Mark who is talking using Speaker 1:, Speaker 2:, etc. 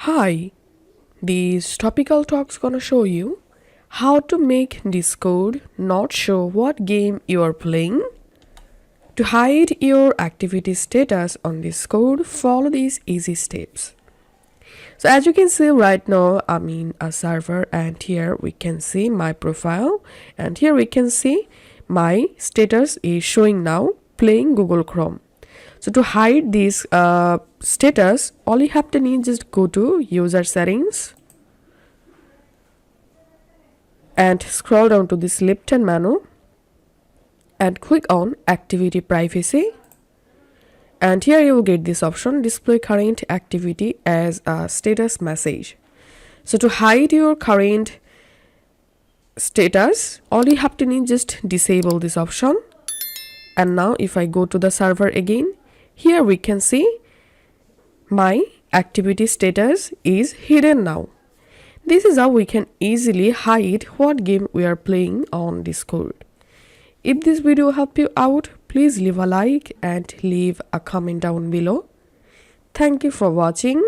Speaker 1: Hi, this topical talk's gonna show you how to make Discord not show what game you are playing. To hide your activity status on Discord, follow these easy steps. So as you can see right now, I'm in a server and here we can see my profile and here we can see my status is showing now playing Google Chrome. So to hide this status, all you have to need just go to user settings and scroll down to this left-hand menu and click on activity privacy. And here you will get this option display current activity as a status message. So to hide your current status, all you have to need just disable this option. And now if I go to the server again, here we can see my activity status is hidden now. This is how we can easily hide what game we are playing on Discord. If this video helped you out, please leave a like and leave a comment down below. Thank you for watching.